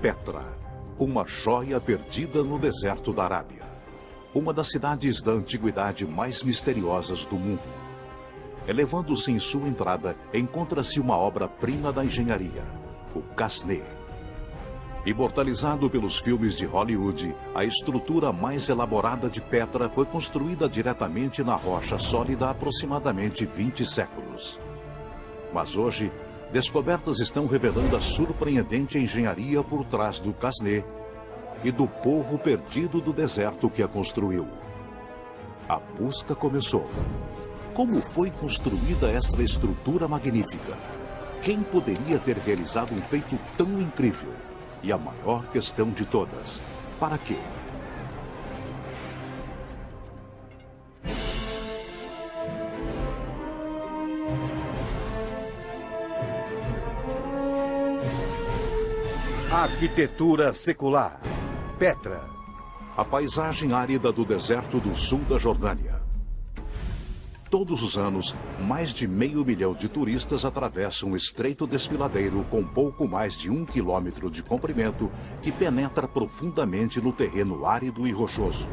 Petra, uma joia perdida no deserto da Arábia. Uma das cidades da antiguidade mais misteriosas do mundo. Elevando-se em sua entrada, encontra-se uma obra-prima da engenharia, o Casné. Imortalizado pelos filmes de Hollywood, a estrutura mais elaborada de Petra foi construída diretamente na rocha sólida há aproximadamente 20 séculos. Mas hoje, descobertas estão revelando a surpreendente engenharia por trás do Casné e do povo perdido do deserto que a construiu. A busca começou. Como foi construída esta estrutura magnífica? Quem poderia ter realizado um feito tão incrível? E a maior questão de todas, para quê? Arquitetura secular. Petra. A paisagem árida do deserto do sul da Jordânia. Todos os anos, mais de 500 mil de turistas atravessam o estreito desfiladeiro com pouco mais de 1 quilômetro de comprimento que penetra profundamente no terreno árido e rochoso.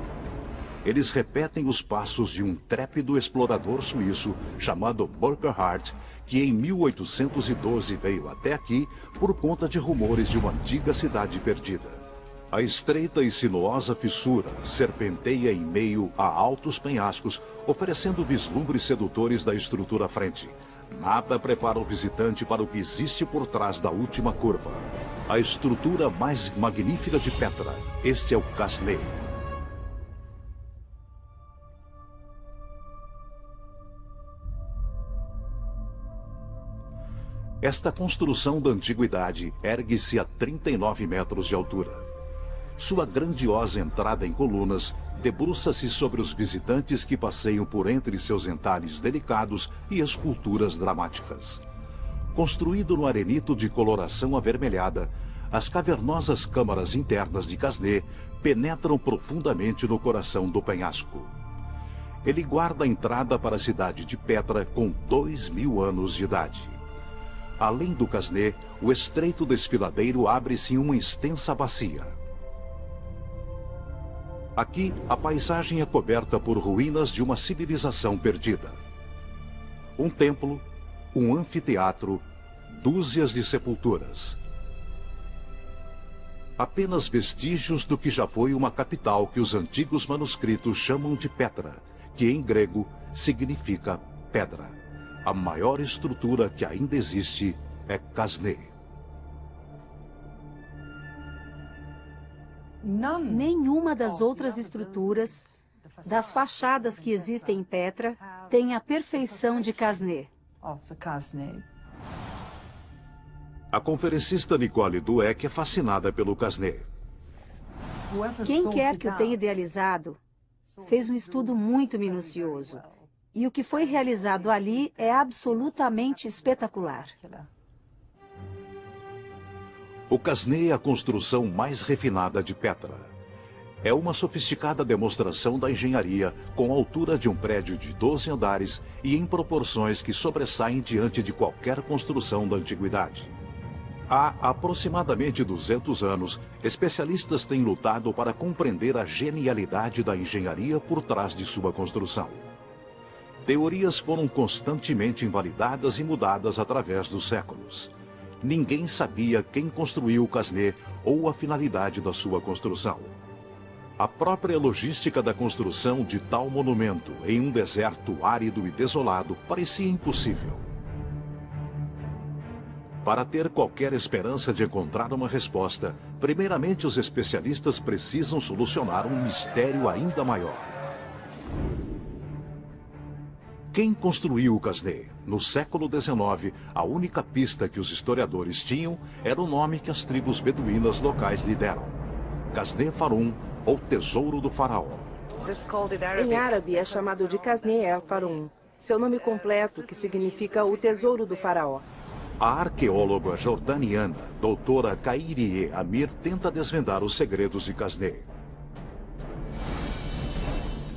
Eles repetem os passos de um trépido explorador suíço chamado Burckhardt, que em 1812 veio até aqui por conta de rumores de uma antiga cidade perdida. A estreita e sinuosa fissura serpenteia em meio a altos penhascos, oferecendo vislumbres sedutores da estrutura à frente. Nada prepara o visitante para o que existe por trás da última curva. A estrutura mais magnífica de Petra. Este é o Casné. Esta construção da antiguidade ergue-se a 39 metros de altura. Sua grandiosa entrada em colunas debruça-se sobre os visitantes que passeiam por entre seus entalhes delicados e esculturas dramáticas. Construído no arenito de coloração avermelhada, as cavernosas câmaras internas de Casné penetram profundamente no coração do penhasco. Ele guarda a entrada para a cidade de Petra com 2000 anos de idade. Além do Casné, o estreito desfiladeiro abre-se em uma extensa bacia. Aqui, a paisagem é coberta por ruínas de uma civilização perdida. Um templo, um anfiteatro, dúzias de sepulturas. Apenas vestígios do que já foi uma capital que os antigos manuscritos chamam de Petra, que em grego significa pedra. A maior estrutura que ainda existe é Casné. Nenhuma das outras estruturas, das fachadas que existem em Petra, tem a perfeição de Casné. A conferencista Nicole Dweck é fascinada pelo Casné. Quem quer que o tenha idealizado, fez um estudo muito minucioso. E o que foi realizado ali é absolutamente espetacular. O Casné é a construção mais refinada de Petra. É uma sofisticada demonstração da engenharia com a altura de um prédio de 12 andares e em proporções que sobressaem diante de qualquer construção da antiguidade. Há aproximadamente 200 anos, especialistas têm lutado para compreender a genialidade da engenharia por trás de sua construção. Teorias foram constantemente invalidadas e mudadas através dos séculos. Ninguém sabia quem construiu o Casné ou a finalidade da sua construção. A própria logística da construção de tal monumento em um deserto árido e desolado parecia impossível. Para ter qualquer esperança de encontrar uma resposta, primeiramente os especialistas precisam solucionar um mistério ainda maior. Quem construiu o Casné? No século XIX, a única pista que os historiadores tinham era o nome que as tribos beduínas locais lhe deram: Casné Farum, ou Tesouro do Faraó. Em árabe é chamado de Casné el Farum, seu nome completo, que significa o Tesouro do Faraó. A arqueóloga jordaniana, doutora Khairie Amir, tenta desvendar os segredos de Casné.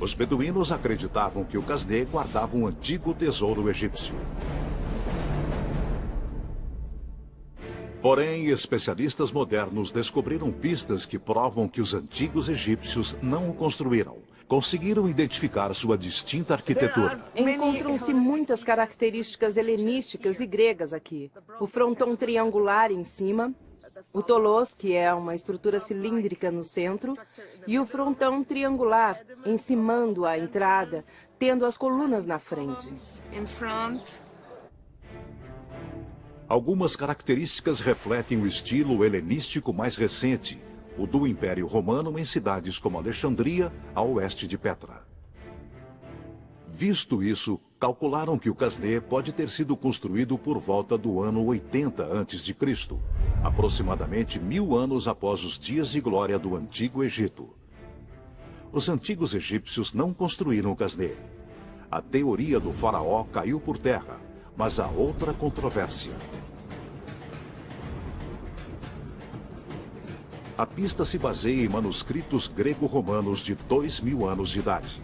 Os beduínos acreditavam que o Casné guardava um antigo tesouro egípcio. Porém, especialistas modernos descobriram pistas que provam que os antigos egípcios não o construíram. Conseguiram identificar sua distinta arquitetura. Encontram-se muitas características helenísticas e gregas aqui. O fronton triangular em cima, o tolos, que é uma estrutura cilíndrica no centro, e o frontão triangular, encimando a entrada, tendo as colunas na frente. Algumas características refletem o estilo helenístico mais recente, o do Império Romano em cidades como Alexandria, a oeste de Petra. Visto isso, calcularam que o Casné pode ter sido construído por volta do ano 80 a.C., aproximadamente 1000 anos após os dias de glória do Antigo Egito. Os antigos egípcios não construíram o Casné. A teoria do faraó caiu por terra, mas há outra controvérsia. A pista se baseia em manuscritos grego-romanos de 2000 anos de idade.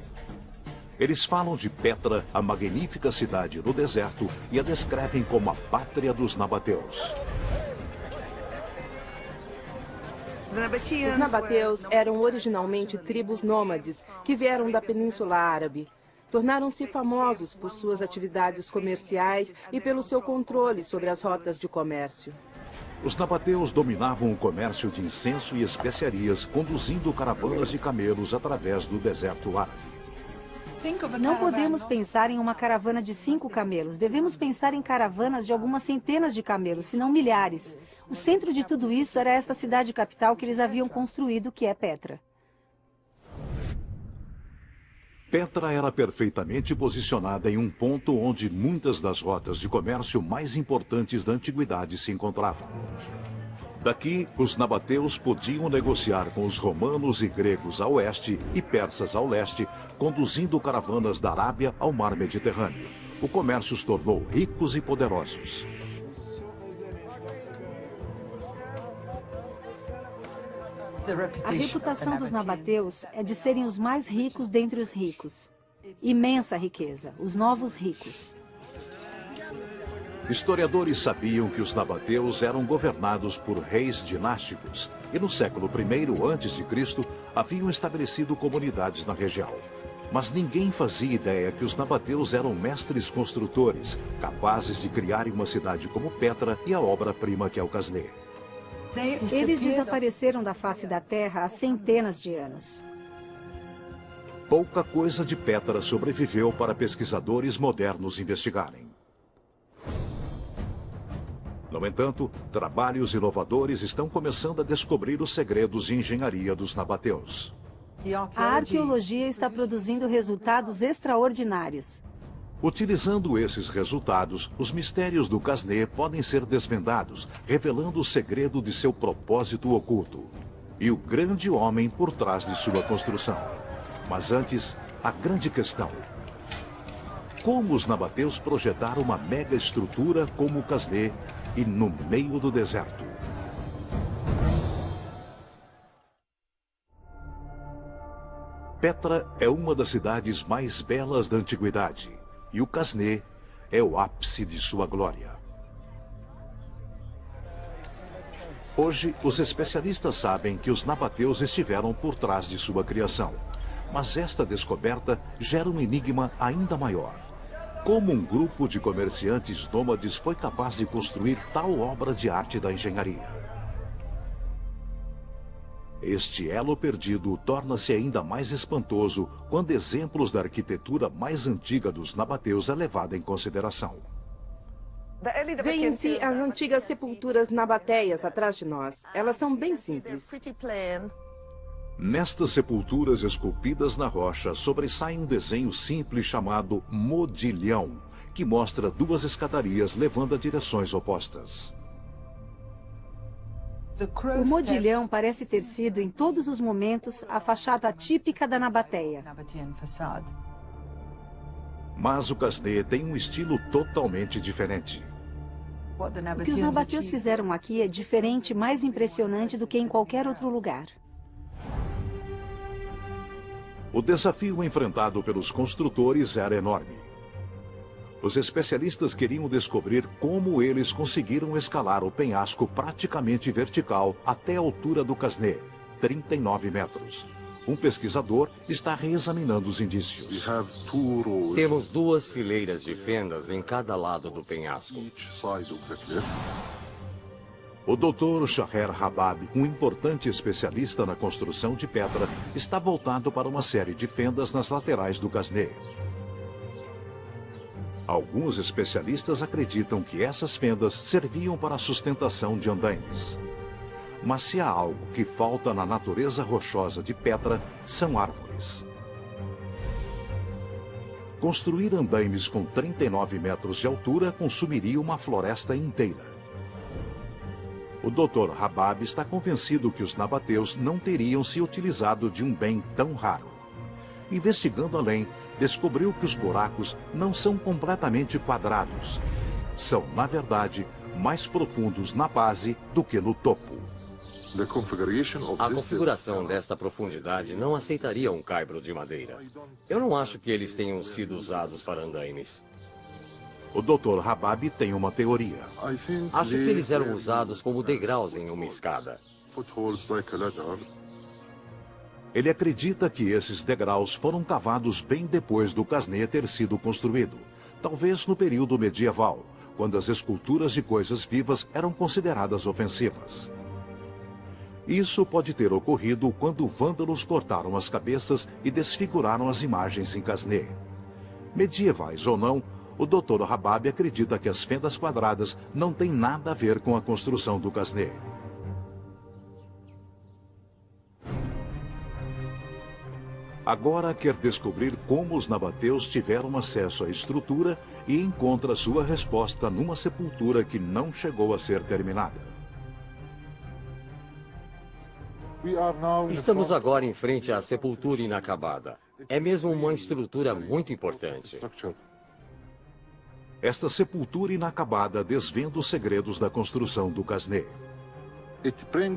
Eles falam de Petra, a magnífica cidade no deserto, e a descrevem como a pátria dos nabateus. Os nabateus eram originalmente tribos nômades que vieram da Península Árabe. Tornaram-se famosos por suas atividades comerciais e pelo seu controle sobre as rotas de comércio. Os nabateus dominavam o comércio de incenso e especiarias, conduzindo caravanas de camelos através do deserto árabe. Não podemos pensar em uma caravana de 5 camelos. Devemos pensar em caravanas de algumas centenas de camelos, se não milhares. O centro de tudo isso era esta cidade capital que eles haviam construído, que é Petra. Petra era perfeitamente posicionada em um ponto onde muitas das rotas de comércio mais importantes da antiguidade se encontravam. Daqui, os nabateus podiam negociar com os romanos e gregos a oeste e persas ao leste, conduzindo caravanas da Arábia ao mar Mediterrâneo. O comércio os tornou ricos e poderosos. A reputação dos nabateus é de serem os mais ricos dentre os ricos. Imensa riqueza, os novos ricos. Historiadores sabiam que os nabateus eram governados por reis dinásticos e no século I a.C. haviam estabelecido comunidades na região. Mas ninguém fazia ideia que os nabateus eram mestres construtores, capazes de criarem uma cidade como Petra e a obra-prima que é o Casné. Eles desapareceram da face da terra há centenas de anos. Pouca coisa de Petra sobreviveu para pesquisadores modernos investigarem. No entanto, trabalhos inovadores estão começando a descobrir os segredos de engenharia dos nabateus. A arqueologia está produzindo resultados extraordinários. Utilizando esses resultados, os mistérios do Casné podem ser desvendados, revelando o segredo de seu propósito oculto e o grande homem por trás de sua construção. Mas antes, a grande questão: como os nabateus projetaram uma mega estrutura como o Casné e no meio do deserto? Petra é uma das cidades mais belas da antiguidade. E o Casné é o ápice de sua glória. Hoje, os especialistas sabem que os nabateus estiveram por trás de sua criação. Mas esta descoberta gera um enigma ainda maior. Como um grupo de comerciantes nômades foi capaz de construir tal obra de arte da engenharia? Este elo perdido torna-se ainda mais espantoso quando exemplos da arquitetura mais antiga dos nabateus é levada em consideração. Veem-se as antigas sepulturas nabateias atrás de nós. Elas são bem simples. Nestas sepulturas esculpidas na rocha sobressai um desenho simples chamado modilhão, que mostra 2 escadarias levando a direções opostas. O modilhão parece ter sido, em todos os momentos, a fachada típica da nabateia. Mas o Casné tem um estilo totalmente diferente. O que os nabateus fizeram aqui é diferente e mais impressionante do que em qualquer outro lugar. O desafio enfrentado pelos construtores era enorme. Os especialistas queriam descobrir como eles conseguiram escalar o penhasco praticamente vertical até a altura do Casné, 39 metros. Um pesquisador está reexaminando os indícios. Temos 2 fileiras de fendas em cada lado do penhasco. O Dr. Shaher Habab, um importante especialista na construção de pedra, está voltado para uma série de fendas nas laterais do Casné. Alguns especialistas acreditam que essas fendas serviam para a sustentação de andaimes. Mas se há algo que falta na natureza rochosa de Petra, são árvores. Construir andaimes com 39 metros de altura consumiria uma floresta inteira. O Dr. Habab está convencido que os nabateus não teriam se utilizado de um bem tão raro. Investigando além, descobriu que os buracos não são completamente quadrados. São, na verdade, mais profundos na base do que no topo. A configuração desta profundidade não aceitaria um caibro de madeira. Eu não acho que eles tenham sido usados para andaimes. O Dr. Habab tem uma teoria. Acho que eles eram usados como degraus em uma escada. Ele acredita que esses degraus foram cavados bem depois do Casné ter sido construído, talvez no período medieval, quando as esculturas de coisas vivas eram consideradas ofensivas. Isso pode ter ocorrido quando vândalos cortaram as cabeças e desfiguraram as imagens em Casné. Medievais ou não, o Dr. Habab acredita que as fendas quadradas não têm nada a ver com a construção do Casné. Agora quer descobrir como os nabateus tiveram acesso à estrutura e encontra sua resposta numa sepultura que não chegou a ser terminada. Estamos agora em frente à sepultura inacabada. É mesmo uma estrutura muito importante. Esta sepultura inacabada desvenda os segredos da construção do Casné.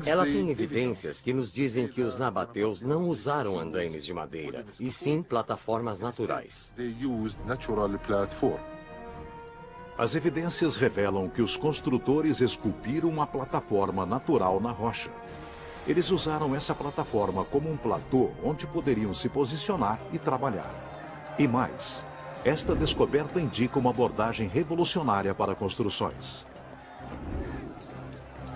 Ela tem evidências que nos dizem que os nabateus não usaram andaimes de madeira, e sim plataformas naturais. As evidências revelam que os construtores esculpiram uma plataforma natural na rocha. Eles usaram essa plataforma como um platô onde poderiam se posicionar e trabalhar. E mais, esta descoberta indica uma abordagem revolucionária para construções.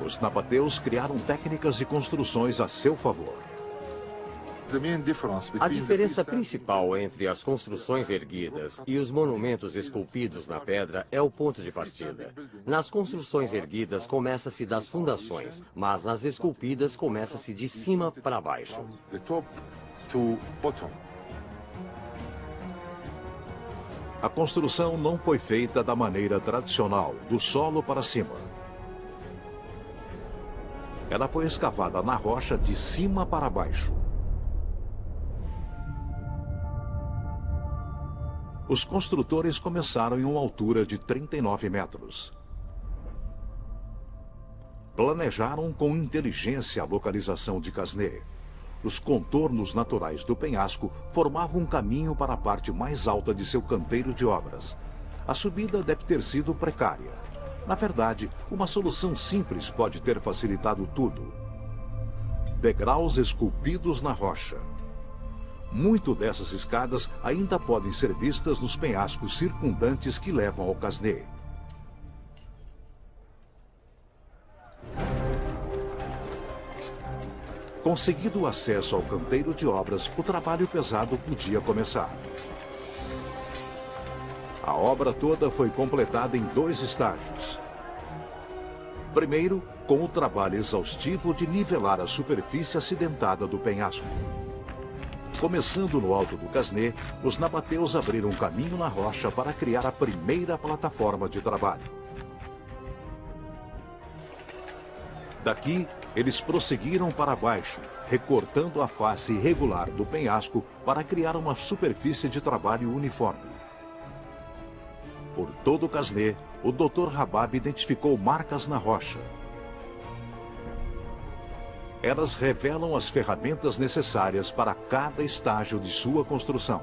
Os nabateus criaram técnicas de construções a seu favor. A diferença principal entre as construções erguidas e os monumentos esculpidos na pedra é o ponto de partida. Nas construções erguidas começa-se das fundações, mas nas esculpidas começa-se de cima para baixo. A construção não foi feita da maneira tradicional, do solo para cima. Ela foi escavada na rocha de cima para baixo. Os construtores começaram em uma altura de 39 metros. Planejaram com inteligência a localização de Casné. Os contornos naturais do penhasco formavam um caminho para a parte mais alta de seu canteiro de obras. A subida deve ter sido precária. Na verdade, uma solução simples pode ter facilitado tudo. Degraus esculpidos na rocha. Muito dessas escadas ainda podem ser vistas nos penhascos circundantes que levam ao Casné. Conseguido o acesso ao canteiro de obras, o trabalho pesado podia começar. A obra toda foi completada em 2 estágios. Primeiro, com o trabalho exaustivo de nivelar a superfície acidentada do penhasco. Começando no alto do Casné, os nabateus abriram caminho na rocha para criar a primeira plataforma de trabalho. Daqui, eles prosseguiram para baixo, recortando a face irregular do penhasco para criar uma superfície de trabalho uniforme. Por todo o Casné, o Dr. Habab identificou marcas na rocha. Elas revelam as ferramentas necessárias para cada estágio de sua construção.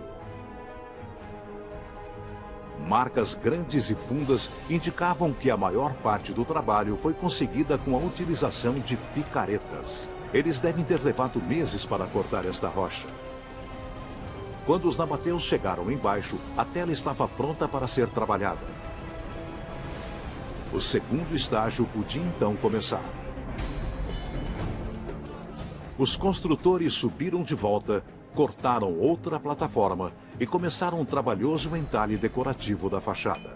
Marcas grandes e fundas indicavam que a maior parte do trabalho foi conseguida com a utilização de picaretas. Eles devem ter levado meses para cortar esta rocha. Quando os nabateus chegaram embaixo, a tela estava pronta para ser trabalhada. O segundo estágio podia então começar. Os construtores subiram de volta, cortaram outra plataforma e começaram um trabalhoso entalhe decorativo da fachada.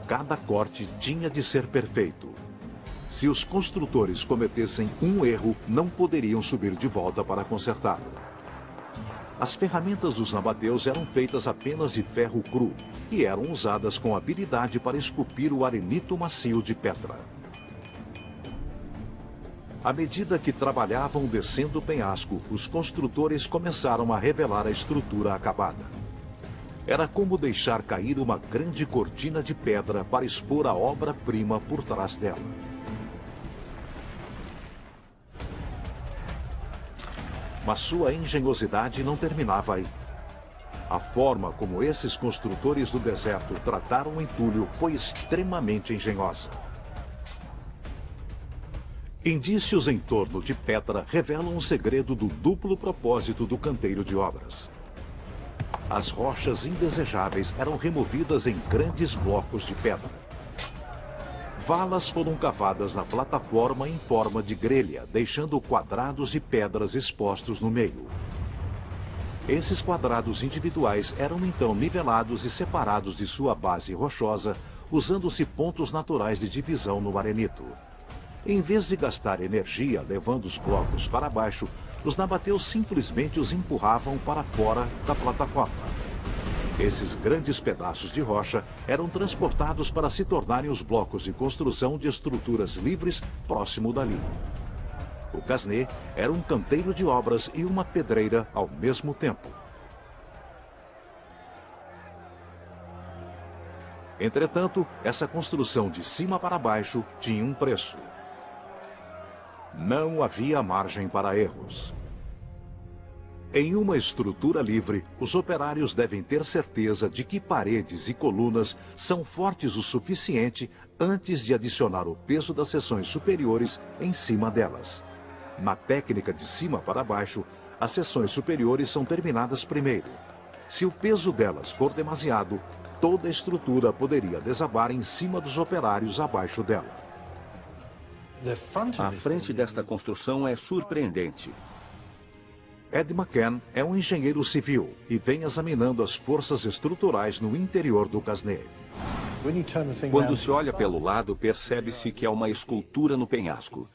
Cada corte tinha de ser perfeito. Se os construtores cometessem um erro, não poderiam subir de volta para consertá-lo. As ferramentas dos nabateus eram feitas apenas de ferro cru e eram usadas com habilidade para esculpir o arenito macio de Petra. À medida que trabalhavam descendo o penhasco, os construtores começaram a revelar a estrutura acabada. Era como deixar cair uma grande cortina de pedra para expor a obra-prima por trás dela. Mas sua engenhosidade não terminava aí. A forma como esses construtores do deserto trataram o entulho foi extremamente engenhosa. Indícios em torno de Petra revelam o segredo do duplo propósito do canteiro de obras. As rochas indesejáveis eram removidas em grandes blocos de pedra. Valas foram cavadas na plataforma em forma de grelha, deixando quadrados de pedras expostos no meio. Esses quadrados individuais eram então nivelados e separados de sua base rochosa, usando-se pontos naturais de divisão no arenito. Em vez de gastar energia levando os blocos para baixo, os nabateus simplesmente os empurravam para fora da plataforma. Esses grandes pedaços de rocha eram transportados para se tornarem os blocos de construção de estruturas livres próximo dali. O Casneh era um canteiro de obras e uma pedreira ao mesmo tempo. Entretanto, essa construção de cima para baixo tinha um preço. Não havia margem para erros. Em uma estrutura livre, os operários devem ter certeza de que paredes e colunas são fortes o suficiente antes de adicionar o peso das seções superiores em cima delas. Na técnica de cima para baixo, as seções superiores são terminadas primeiro. Se o peso delas for demasiado, toda a estrutura poderia desabar em cima dos operários abaixo dela. A frente desta construção é surpreendente. Ed McCann é um engenheiro civil e vem examinando as forças estruturais no interior do Casneh. Quando se olha pelo lado, percebe-se que é uma escultura no penhasco.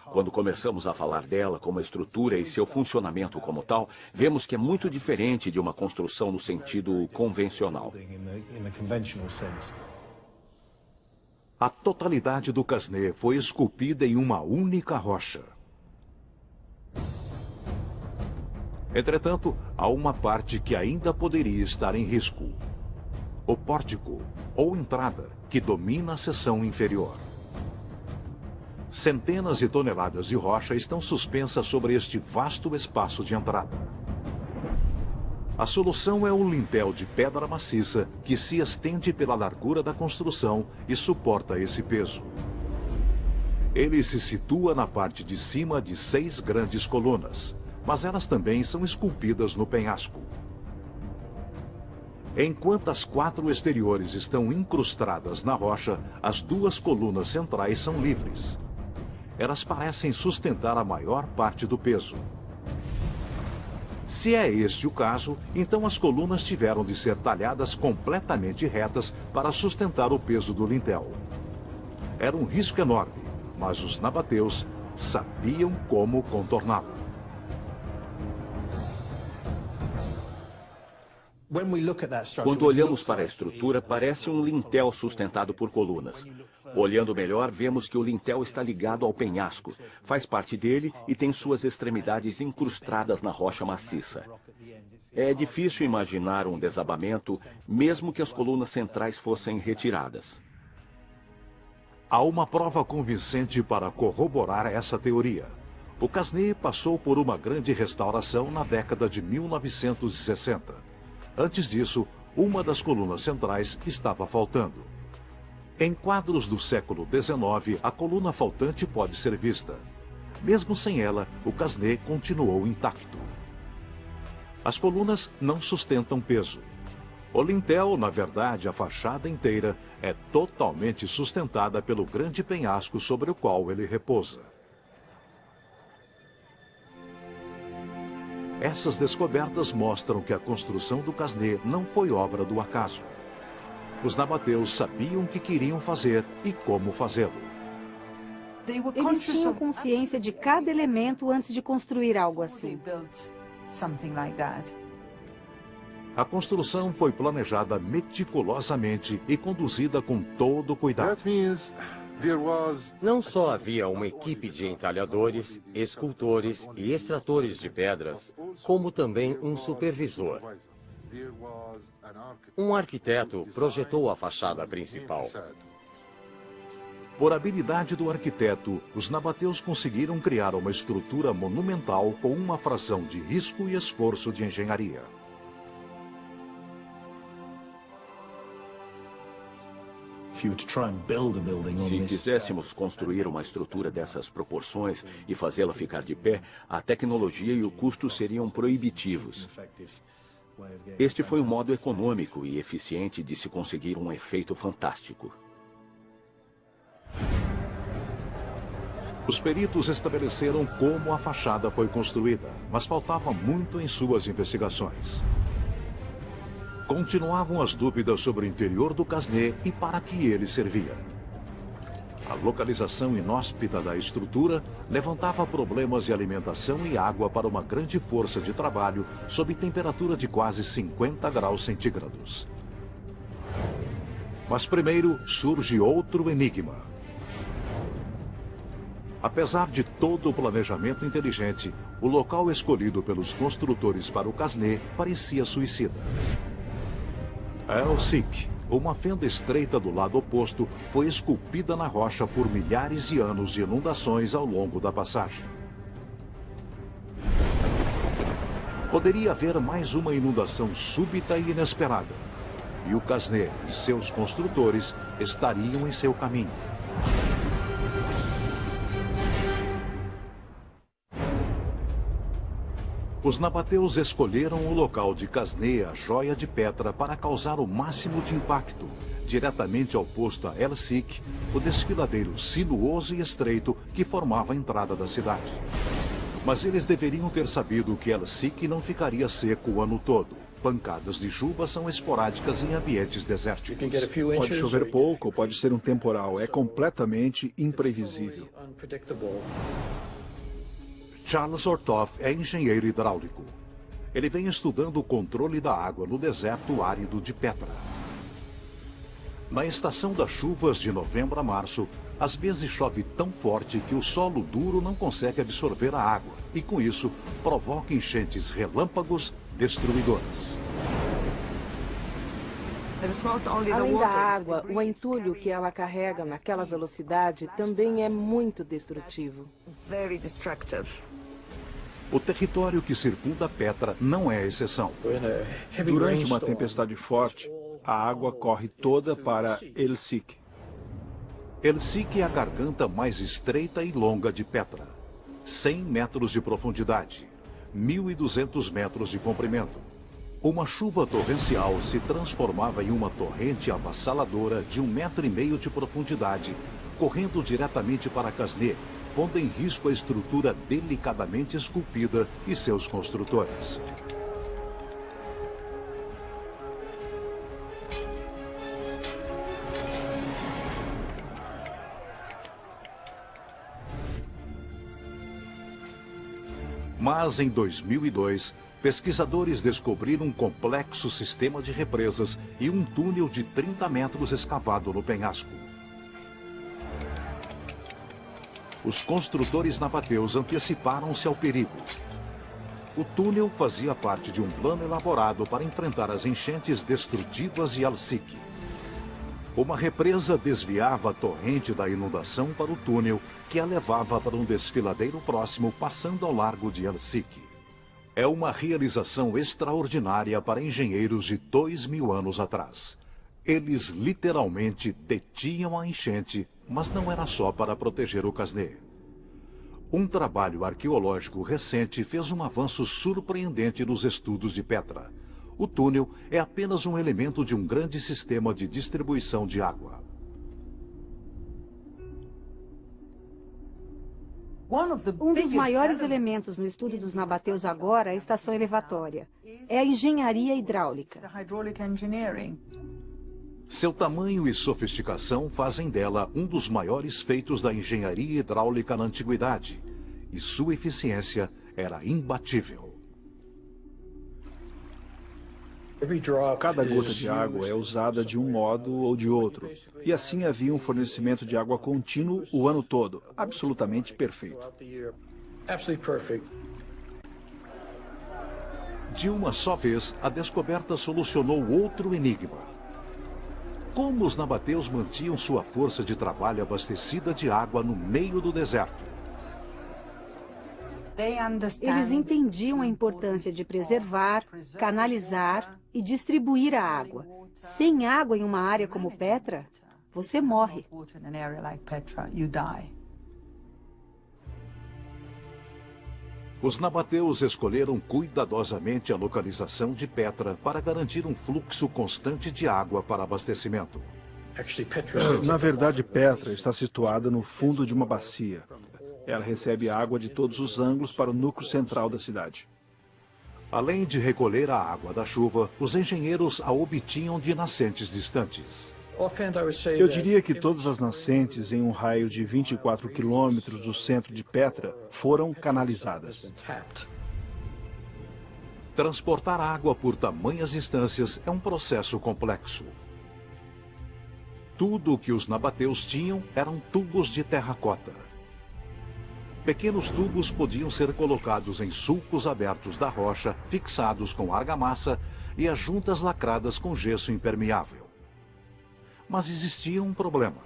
Quando começamos a falar dela como estrutura e seu funcionamento como tal, vemos que é muito diferente de uma construção no sentido convencional. A totalidade do Casneh foi esculpida em uma única rocha. Entretanto, há uma parte que ainda poderia estar em risco. O pórtico, ou entrada, que domina a seção inferior. Centenas de toneladas de rocha estão suspensas sobre este vasto espaço de entrada. A solução é o lintel de pedra maciça que se estende pela largura da construção e suporta esse peso. Ele se situa na parte de cima de 6 grandes colunas, mas elas também são esculpidas no penhasco. Enquanto as 4 exteriores estão incrustadas na rocha, as 2 colunas centrais são livres. Elas parecem sustentar a maior parte do peso. Se é este o caso, então as colunas tiveram de ser talhadas completamente retas para sustentar o peso do lintel. Era um risco enorme, mas os nabateus sabiam como contorná-lo. Quando olhamos para a estrutura, parece um lintel sustentado por colunas. Olhando melhor, vemos que o lintel está ligado ao penhasco, faz parte dele e tem suas extremidades incrustadas na rocha maciça. É difícil imaginar um desabamento, mesmo que as colunas centrais fossem retiradas. Há uma prova convincente para corroborar essa teoria. O Casneh passou por uma grande restauração na década de 1960. Antes disso, uma das colunas centrais estava faltando. Em quadros do século XIX, a coluna faltante pode ser vista. Mesmo sem ela, o Casneh continuou intacto. As colunas não sustentam peso. O lintel, na verdade, a fachada inteira, é totalmente sustentada pelo grande penhasco sobre o qual ele repousa. Essas descobertas mostram que a construção do Casneh não foi obra do acaso. Os nabateus sabiam o que queriam fazer e como fazê-lo. Eles tinham consciência de cada elemento antes de construir algo assim. A construção foi planejada meticulosamente e conduzida com todo cuidado. Não só havia uma equipe de entalhadores, escultores e extratores de pedras, como também um supervisor. Um arquiteto projetou a fachada principal. Por habilidade do arquiteto, os nabateus conseguiram criar uma estrutura monumental com uma fração de risco e esforço de engenharia. Se quiséssemos construir uma estrutura dessas proporções e fazê-la ficar de pé, a tecnologia e o custo seriam proibitivos. Este foi um modo econômico e eficiente de se conseguir um efeito fantástico. Os peritos estabeleceram como a fachada foi construída, mas faltava muito em suas investigações. Continuavam as dúvidas sobre o interior do Casneh e para que ele servia. A localização inóspita da estrutura levantava problemas de alimentação e água para uma grande força de trabalho sob temperatura de quase 50 graus centígrados. Mas primeiro surge outro enigma. Apesar de todo o planejamento inteligente, o local escolhido pelos construtores para o Casneh parecia suicida. El-Sik, uma fenda estreita do lado oposto, foi esculpida na rocha por milhares de anos de inundações ao longo da passagem. Poderia haver mais uma inundação súbita e inesperada, e o Casneh e seus construtores estariam em seu caminho. Os nabateus escolheram o local de Casneh, a joia de Petra, para causar o máximo de impacto, diretamente oposto a El-Sik, o desfiladeiro sinuoso e estreito que formava a entrada da cidade. Mas eles deveriam ter sabido que El-Sik não ficaria seco o ano todo. Pancadas de chuva são esporádicas em ambientes desérticos. Pode chover pouco, pode ser um temporal. É completamente imprevisível. Charles Ortoff é engenheiro hidráulico. Ele vem estudando o controle da água no deserto árido de Petra. Na estação das chuvas de novembro a março, às vezes chove tão forte que o solo duro não consegue absorver a água e, com isso, provoca enchentes relâmpagos destruidoras. Além da água, o entulho que ela carrega naquela velocidade também é muito destrutivo. O território que circunda Petra não é exceção. Durante uma tempestade forte, a água corre toda para El-Sik. El-Sik é a garganta mais estreita e longa de Petra. 100 metros de profundidade, 1.200 metros de comprimento. Uma chuva torrencial se transformava em uma torrente avassaladora de 1,5 metros de profundidade, correndo diretamente para Casneh, pondo em risco a estrutura delicadamente esculpida e seus construtores. Mas em 2002, pesquisadores descobriram um complexo sistema de represas e um túnel de 30 metros escavado no penhasco. Os construtores nabateus anteciparam-se ao perigo. O túnel fazia parte de um plano elaborado para enfrentar as enchentes destrutivas de El-Sik. Uma represa desviava a torrente da inundação para o túnel, que a levava para um desfiladeiro próximo, passando ao largo de El-Sik. É uma realização extraordinária para engenheiros de 2000 anos atrás. Eles literalmente detinham a enchente, mas não era só para proteger o Casneh. Um trabalho arqueológico recente fez um avanço surpreendente nos estudos de Petra. O túnel é apenas um elemento de um grande sistema de distribuição de água. Um dos maiores elementos no estudo dos nabateus agora é a estação elevatória. É a engenharia hidráulica. Seu tamanho e sofisticação fazem dela um dos maiores feitos da engenharia hidráulica na antiguidade, e sua eficiência era imbatível. Cada gota de água é usada de um modo ou de outro, e assim havia um fornecimento de água contínuo o ano todo, absolutamente perfeito. De uma só vez, a descoberta solucionou outro enigma. Como os nabateus mantinham sua força de trabalho abastecida de água no meio do deserto? Eles entendiam a importância de preservar, canalizar e distribuir a água. Sem água em uma área como Petra, você morre. Os nabateus escolheram cuidadosamente a localização de Petra para garantir um fluxo constante de água para abastecimento. Na verdade, Petra está situada no fundo de uma bacia. Ela recebe água de todos os ângulos para o núcleo central da cidade. Além de recolher a água da chuva, os engenheiros a obtinham de nascentes distantes. Eu diria que todas as nascentes em um raio de 24 quilômetros do centro de Petra foram canalizadas. Transportar água por tamanhas distâncias é um processo complexo. Tudo o que os nabateus tinham eram tubos de terracota. Pequenos tubos podiam ser colocados em sulcos abertos da rocha, fixados com argamassa e as juntas lacradas com gesso impermeável. Mas existia um problema.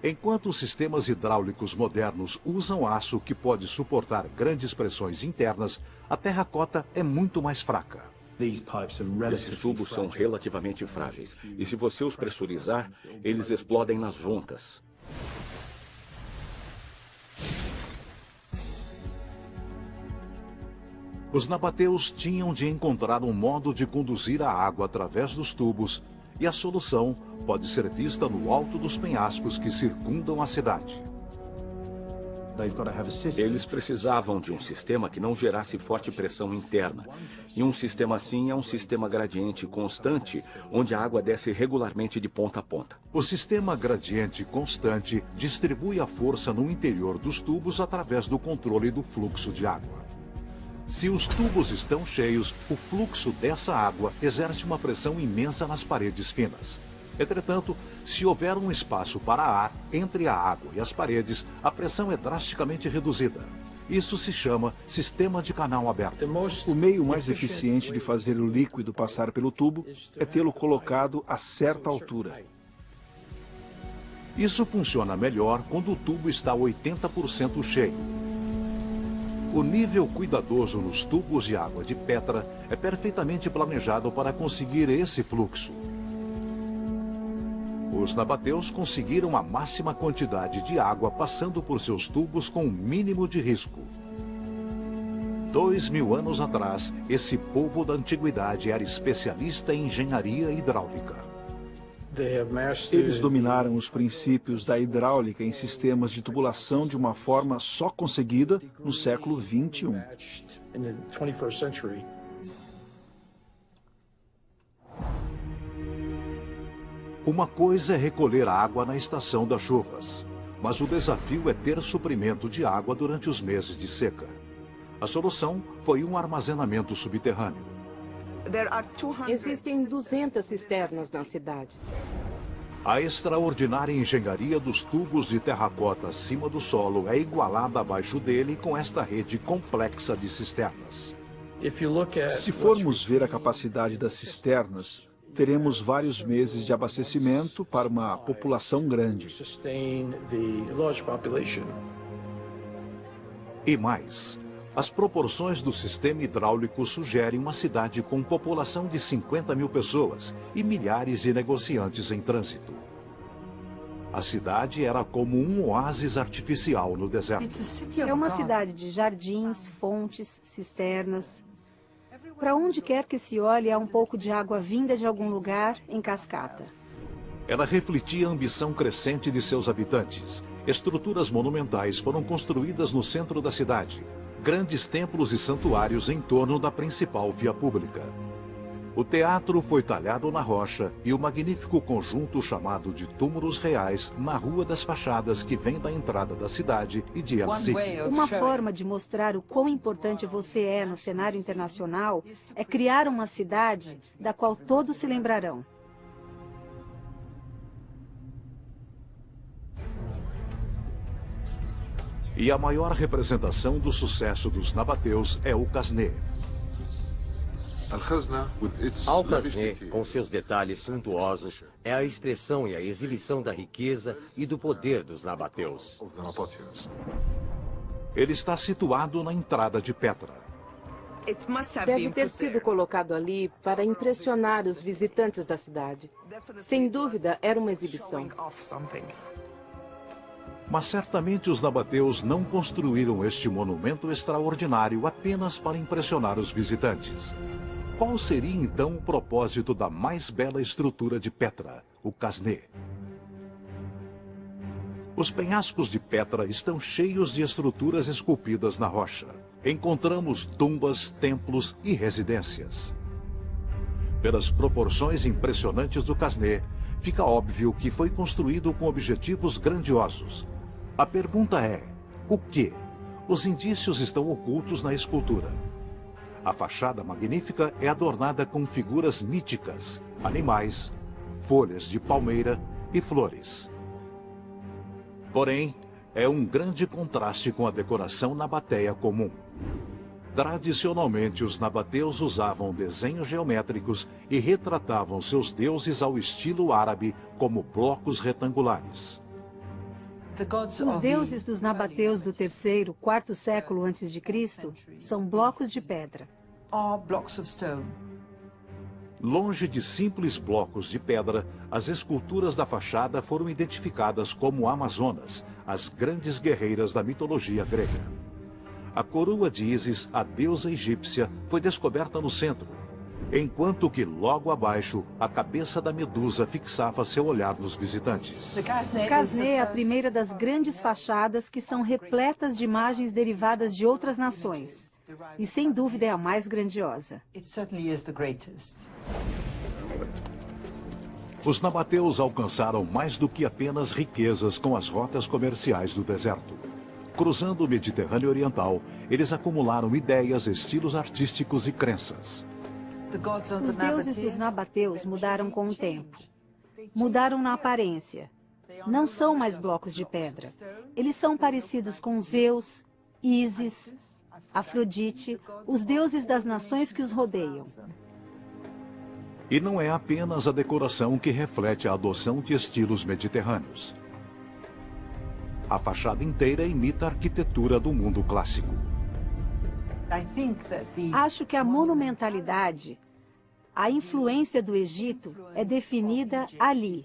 Enquanto os sistemas hidráulicos modernos usam aço que pode suportar grandes pressões internas, a terracota é muito mais fraca. Esses tubos são relativamente frágeis, e se você os pressurizar, eles explodem nas juntas. Os nabateus tinham de encontrar um modo de conduzir a água através dos tubos, e a solução pode ser vista no alto dos penhascos que circundam a cidade. Eles precisavam de um sistema que não gerasse forte pressão interna. E um sistema assim é um sistema gradiente constante, onde a água desce regularmente de ponta a ponta. O sistema gradiente constante distribui a força no interior dos tubos através do controle do fluxo de água. Se os tubos estão cheios, o fluxo dessa água exerce uma pressão imensa nas paredes finas. Entretanto, se houver um espaço para ar entre a água e as paredes, a pressão é drasticamente reduzida. Isso se chama sistema de canal aberto. O meio mais eficiente de fazer o líquido passar pelo tubo é tê-lo colocado a certa altura. Isso funciona melhor quando o tubo está 80% cheio. O nível cuidadoso nos tubos de água de Petra é perfeitamente planejado para conseguir esse fluxo. Os nabateus conseguiram a máxima quantidade de água passando por seus tubos com o mínimo de risco. 2000 anos atrás, esse povo da antiguidade era especialista em engenharia hidráulica. Eles dominaram os princípios da hidráulica em sistemas de tubulação de uma forma só conseguida no século XXI. Uma coisa é recolher água na estação das chuvas, mas o desafio é ter suprimento de água durante os meses de seca. A solução foi um armazenamento subterrâneo. Existem 200 cisternas na cidade. A extraordinária engenharia dos tubos de terracota acima do solo é igualada abaixo dele com esta rede complexa de cisternas. Se formos ver a capacidade das cisternas, teremos vários meses de abastecimento para uma população grande. E mais, As proporções do sistema hidráulico sugerem uma cidade com população de 50 mil pessoas e milhares de negociantes em trânsito. A cidade era como um oásis artificial no deserto. É uma cidade de jardins, fontes, cisternas. Para onde quer que se olhe, há um pouco de água vinda de algum lugar em cascata. Ela refletia a ambição crescente de seus habitantes. Estruturas monumentais foram construídas no centro da cidade. Grandes templos e santuários em torno da principal via pública. O teatro foi talhado na rocha e o magnífico conjunto chamado de túmulos reais na Rua das Fachadas, que vem da entrada da cidade e de Helsinki. Uma forma de mostrar o quão importante você é no cenário internacional é criar uma cidade da qual todos se lembrarão. E a maior representação do sucesso dos nabateus é o Qasné. Al-Qasné, com seus detalhes suntuosos, é a expressão e a exibição da riqueza e do poder dos nabateus. Ele está situado na entrada de Petra. Deve ter sido colocado ali para impressionar os visitantes da cidade. Sem dúvida, era uma exibição. Mas certamente os nabateus não construíram este monumento extraordinário apenas para impressionar os visitantes. Qual seria então o propósito da mais bela estrutura de Petra, o Qasné? Os penhascos de Petra estão cheios de estruturas esculpidas na rocha. Encontramos tumbas, templos e residências. Pelas proporções impressionantes do Qasné, fica óbvio que foi construído com objetivos grandiosos. A pergunta é, o quê? Os indícios estão ocultos na escultura. A fachada magnífica é adornada com figuras míticas, animais, folhas de palmeira e flores. Porém, é um grande contraste com a decoração nabateia comum. Tradicionalmente, os nabateus usavam desenhos geométricos e retratavam seus deuses ao estilo árabe como blocos retangulares. Os deuses dos nabateus do terceiro, quarto século antes de Cristo são blocos de pedra. Longe de simples blocos de pedra, as esculturas da fachada foram identificadas como Amazonas, as grandes guerreiras da mitologia grega. A coroa de Ísis, a deusa egípcia, foi descoberta no centro, enquanto que logo abaixo, a cabeça da Medusa fixava seu olhar nos visitantes. Qasné é a primeira das grandes fachadas que são repletas de imagens derivadas de outras nações. E sem dúvida é a mais grandiosa. Os nabateus alcançaram mais do que apenas riquezas com as rotas comerciais do deserto. Cruzando o Mediterrâneo Oriental, eles acumularam ideias, estilos artísticos e crenças. Os deuses dos nabateus mudaram com o tempo. Mudaram na aparência. Não são mais blocos de pedra. Eles são parecidos com Zeus, Ísis, Afrodite, os deuses das nações que os rodeiam. E não é apenas a decoração que reflete a adoção de estilos mediterrâneos. A fachada inteira imita a arquitetura do mundo clássico. Acho que a monumentalidade, a influência do Egito é definida ali.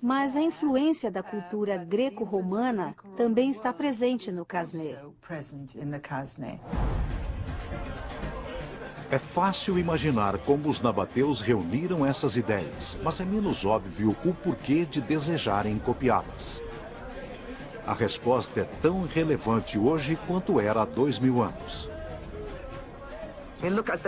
Mas a influência da cultura greco-romana também está presente no Qasné. É fácil imaginar como os nabateus reuniram essas ideias, mas é menos óbvio o porquê de desejarem copiá-las. A resposta é tão relevante hoje quanto era há 2000 anos.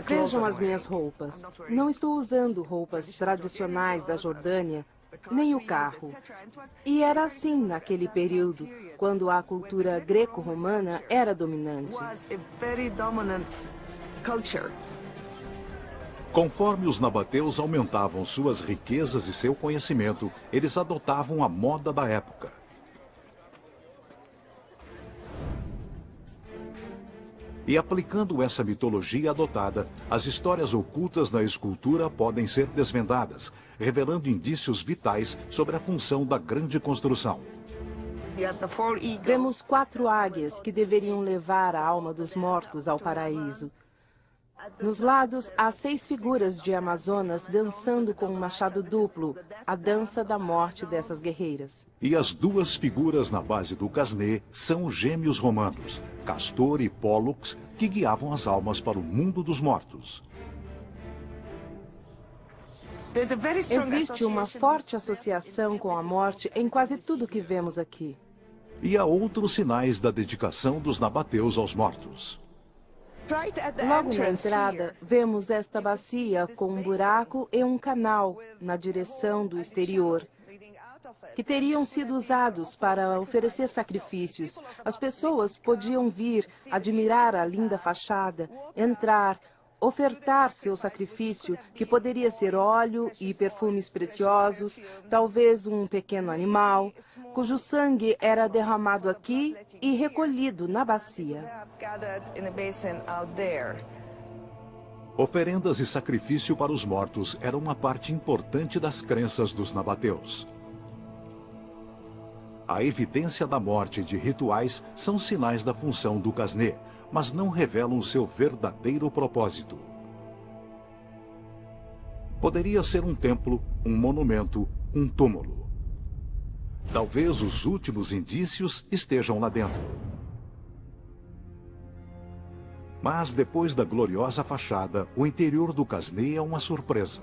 Vejam as minhas roupas. Não estou usando roupas tradicionais da Jordânia, nem o carro. E era assim naquele período, quando a cultura greco-romana era dominante. Conforme os nabateus aumentavam suas riquezas e seu conhecimento, eles adotavam a moda da época. E aplicando essa mitologia adotada, as histórias ocultas na escultura podem ser desvendadas, revelando indícios vitais sobre a função da grande construção. Vemos 4 águias que deveriam levar a alma dos mortos ao paraíso. Nos lados, há 6 figuras de amazonas dançando com um machado duplo, a dança da morte dessas guerreiras. E as 2 figuras na base do Casnê são os gêmeos romanos, Castor e Pólux, que guiavam as almas para o mundo dos mortos. Existe uma forte associação com a morte em quase tudo que vemos aqui. E há outros sinais da dedicação dos nabateus aos mortos. Logo na entrada, vemos esta bacia com um buraco e um canal na direção do exterior, que teriam sido usados para oferecer sacrifícios. As pessoas podiam vir, admirar a linda fachada, entrar, ofertar seu sacrifício, que poderia ser óleo e perfumes preciosos, talvez um pequeno animal, cujo sangue era derramado aqui e recolhido na bacia. Oferendas e sacrifício para os mortos eram uma parte importante das crenças dos nabateus. A evidência da morte e de rituais são sinais da função do Casnê, mas não revelam seu verdadeiro propósito. Poderia ser um templo, um monumento, um túmulo. Talvez os últimos indícios estejam lá dentro. Mas depois da gloriosa fachada, o interior do Casnê é uma surpresa.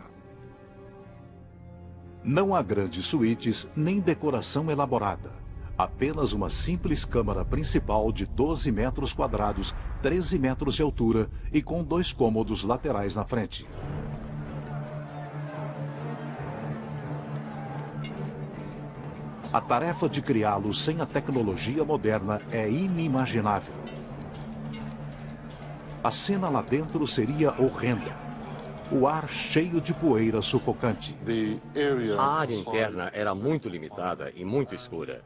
Não há grandes suítes nem decoração elaborada. Apenas uma simples câmara principal de 12 metros quadrados, 13 metros de altura e com 2 cômodos laterais na frente. A tarefa de criá-lo sem a tecnologia moderna é inimaginável. A cena lá dentro seria horrenda. O ar cheio de poeira sufocante. A área interna era muito limitada e muito escura.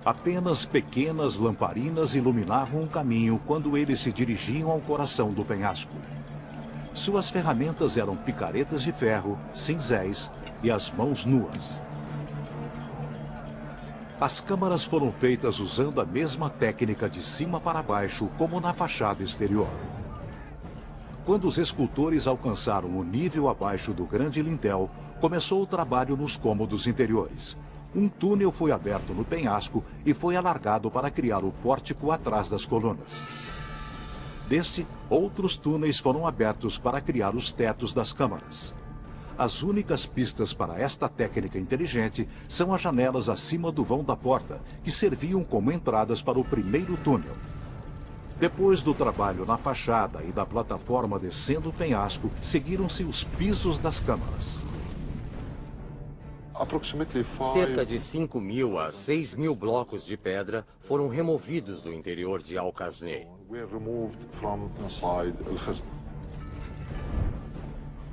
Apenas pequenas lamparinas iluminavam o caminho quando eles se dirigiam ao coração do penhasco. Suas ferramentas eram picaretas de ferro, cinzéis e as mãos nuas. As câmaras foram feitas usando a mesma técnica de cima para baixo, como na fachada exterior. Quando os escultores alcançaram o nível abaixo do grande lintel, começou o trabalho nos cômodos interiores. Um túnel foi aberto no penhasco e foi alargado para criar o pórtico atrás das colunas. Deste, outros túneis foram abertos para criar os tetos das câmaras. As únicas pistas para esta técnica inteligente são as janelas acima do vão da porta, que serviam como entradas para o primeiro túnel. Depois do trabalho na fachada e da plataforma descendo o penhasco, seguiram-se os pisos das câmaras. Cerca de 5.000 a 6.000 blocos de pedra foram removidos do interior de Al-Casnê.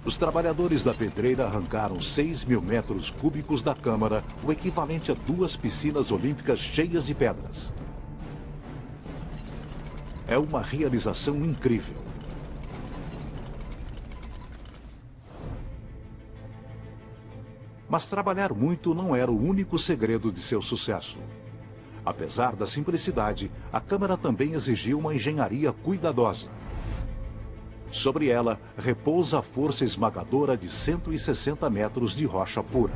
Os trabalhadores da pedreira arrancaram 6.000 metros cúbicos da câmara, o equivalente a 2 piscinas olímpicas cheias de pedras. É uma realização incrível. Mas trabalhar muito não era o único segredo de seu sucesso. Apesar da simplicidade, a câmara também exigiu uma engenharia cuidadosa. Sobre ela, repousa a força esmagadora de 160 metros de rocha pura.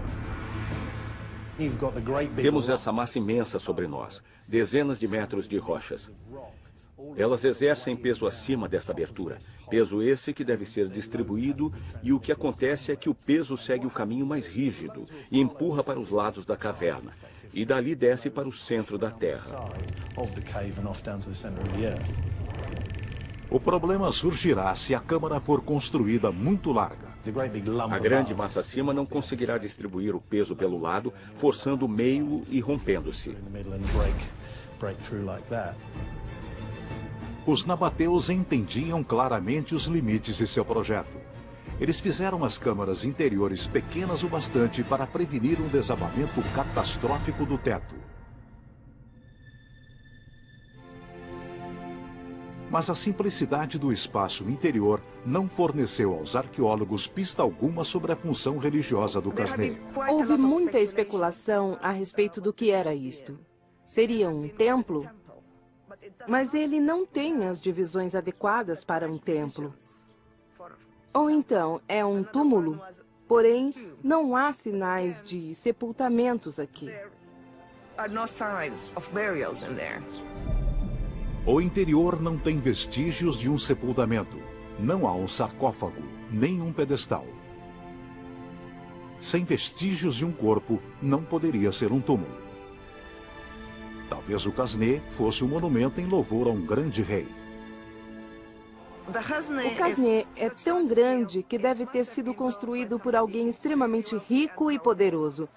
Temos essa massa imensa sobre nós, dezenas de metros de rochas. Elas exercem peso acima desta abertura, peso esse que deve ser distribuído, e o que acontece é que o peso segue o caminho mais rígido e empurra para os lados da caverna, e dali desce para o centro da Terra. O problema surgirá se a câmara for construída muito larga. A grande massa acima não conseguirá distribuir o peso pelo lado, forçando o meio e rompendo-se. Os nabateus entendiam claramente os limites de seu projeto. Eles fizeram as câmaras interiores pequenas o bastante para prevenir um desabamento catastrófico do teto. Mas a simplicidade do espaço interior não forneceu aos arqueólogos pista alguma sobre a função religiosa do Casneh. Houve muita especulação a respeito do que era isto. Seria um templo? Mas ele não tem as divisões adequadas para um templo. Ou então, é um túmulo, porém, não há sinais de sepultamentos aqui. O interior não tem vestígios de um sepultamento. Não há um sarcófago, nem um pedestal. Sem vestígios de um corpo, não poderia ser um túmulo. Talvez o Casneh fosse um monumento em louvor a um grande rei. O Casneh é tão grande que deve ter sido construído por alguém extremamente rico e poderoso.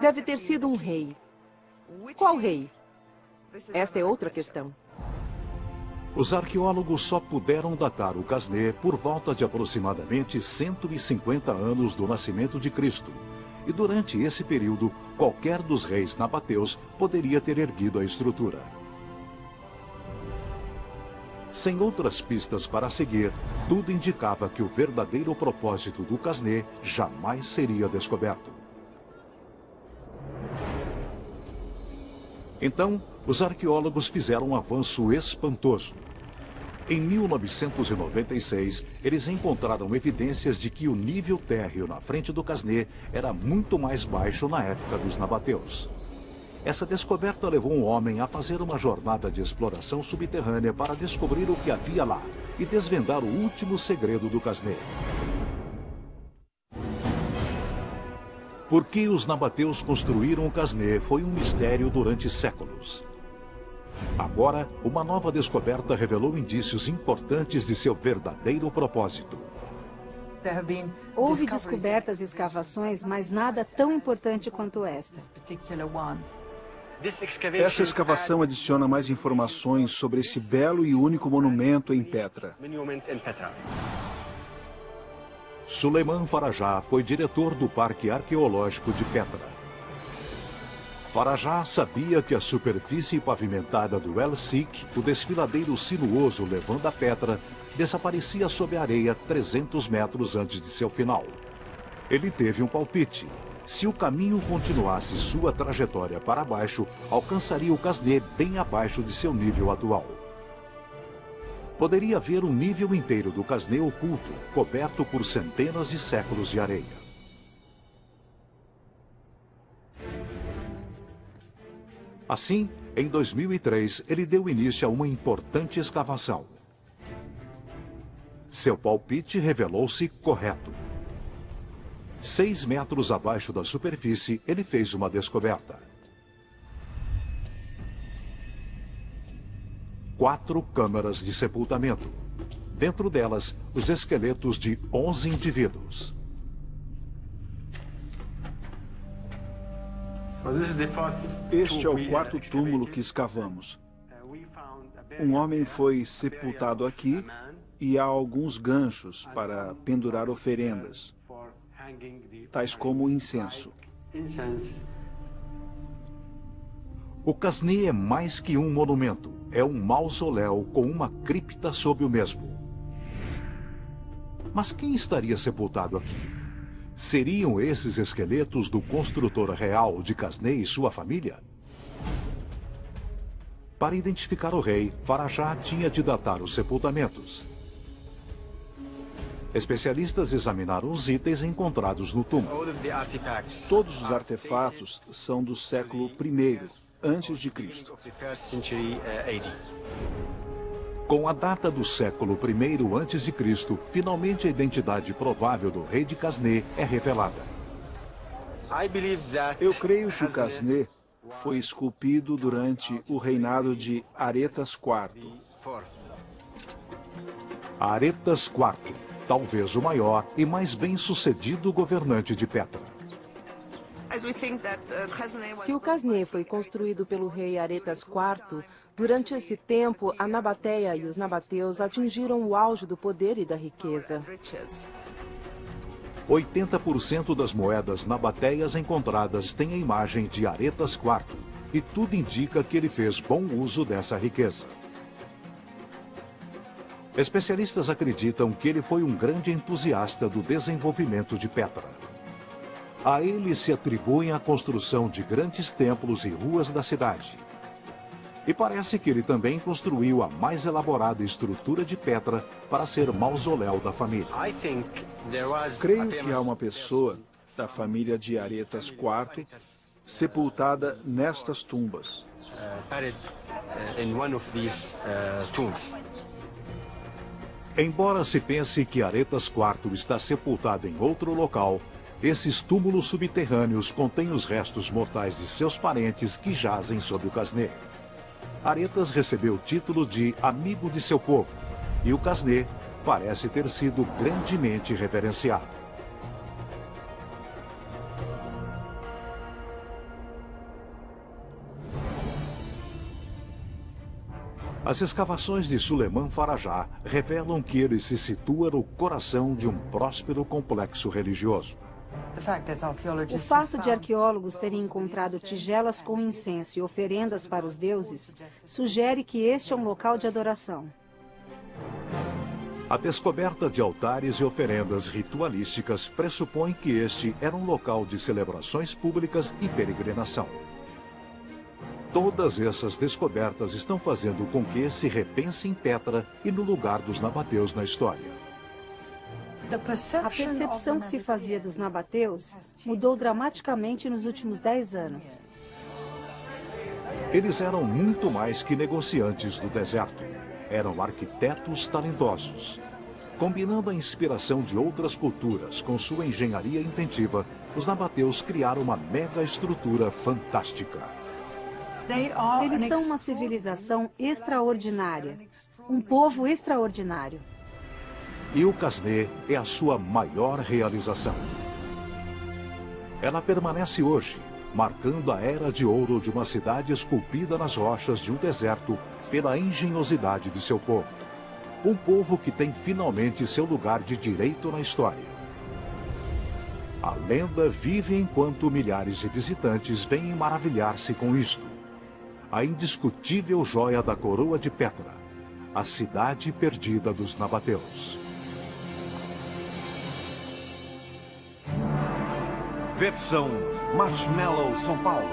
Deve ter sido um rei. Qual rei? Esta é outra questão. Os arqueólogos só puderam datar o Casneh por volta de aproximadamente 150 anos do nascimento de Cristo. E durante esse período, qualquer dos reis nabateus poderia ter erguido a estrutura. Sem outras pistas para seguir, tudo indicava que o verdadeiro propósito do Casneh jamais seria descoberto. Então, os arqueólogos fizeram um avanço espantoso. Em 1996, eles encontraram evidências de que o nível térreo na frente do Casneh era muito mais baixo na época dos nabateus. Essa descoberta levou um homem a fazer uma jornada de exploração subterrânea para descobrir o que havia lá e desvendar o último segredo do Casneh. Por que os nabateus construíram o Casneh foi um mistério durante séculos. Agora, uma nova descoberta revelou indícios importantes de seu verdadeiro propósito. Houve descobertas e escavações, mas nada tão importante quanto esta. Essa escavação adiciona mais informações sobre esse belo e único monumento em Petra. Suleiman Farajah foi diretor do Parque Arqueológico de Petra. Farajah sabia que a superfície pavimentada do El Sik, o desfiladeiro sinuoso levando a Petra, desaparecia sob a areia 300 metros antes de seu final. Ele teve um palpite. Se o caminho continuasse sua trajetória para baixo, alcançaria o Casneh bem abaixo de seu nível atual. Poderia haver um nível inteiro do Casneh oculto, coberto por centenas de séculos de areia. Assim, em 2003, ele deu início a uma importante escavação. Seu palpite revelou-se correto. 6 metros abaixo da superfície, ele fez uma descoberta. 4 câmaras de sepultamento. Dentro delas, os esqueletos de 11 indivíduos. Este é o quarto túmulo que escavamos. Um homem foi sepultado aqui e há alguns ganchos para pendurar oferendas, tais como incenso. O Casneh é mais que um monumento, é um mausoléu com uma cripta sob o mesmo. Mas quem estaria sepultado aqui? Seriam esses esqueletos do construtor real de Casneh e sua família? Para identificar o rei, Farajah tinha de datar os sepultamentos. Especialistas examinaram os itens encontrados no túmulo. Todos os artefatos são do século I, antes de Cristo. Com a data do século I a.C., finalmente a identidade provável do rei de Casneh é revelada. Eu creio que o Casneh foi esculpido durante o reinado de Aretas IV. Aretas IV, talvez o maior e mais bem-sucedido governante de Petra. Se o Casneh foi construído pelo rei Aretas IV, durante esse tempo, a Nabateia e os nabateus atingiram o auge do poder e da riqueza. 80% das moedas nabateias encontradas têm a imagem de Aretas IV, e tudo indica que ele fez bom uso dessa riqueza. Especialistas acreditam que ele foi um grande entusiasta do desenvolvimento de Petra. A ele se atribuem a construção de grandes templos e ruas da cidade. E parece que ele também construiu a mais elaborada estrutura de Petra para ser mausoléu da família. Creio que há uma pessoa da família de Aretas IV sepultada nestas tumbas. Embora se pense que Aretas IV está sepultado em outro local, esses túmulos subterrâneos contêm os restos mortais de seus parentes que jazem sob o Casneh. Aretas recebeu o título de amigo de seu povo, e o Casneh parece ter sido grandemente reverenciado. As escavações de Suleiman Farajah revelam que ele se situa no coração de um próspero complexo religioso. O fato de arqueólogos terem encontrado tigelas com incenso e oferendas para os deuses sugere que este é um local de adoração. A descoberta de altares e oferendas ritualísticas pressupõe que este era um local de celebrações públicas e peregrinação. Todas essas descobertas estão fazendo com que se repense em Petra e no lugar dos nabateus na história. A percepção que se fazia dos nabateus mudou dramaticamente nos últimos 10 anos. Eles eram muito mais que negociantes do deserto. Eram arquitetos talentosos. Combinando a inspiração de outras culturas com sua engenharia inventiva, os nabateus criaram uma mega estrutura fantástica. Eles são uma civilização extraordinária, um povo extraordinário. E o Casneh é a sua maior realização. Ela permanece hoje, marcando a era de ouro de uma cidade esculpida nas rochas de um deserto pela engenhosidade de seu povo. Um povo que tem finalmente seu lugar de direito na história. A lenda vive enquanto milhares de visitantes vêm maravilhar-se com isto. A indiscutível joia da coroa de Petra, a cidade perdida dos nabateus. Versão Marshmallow São Paulo.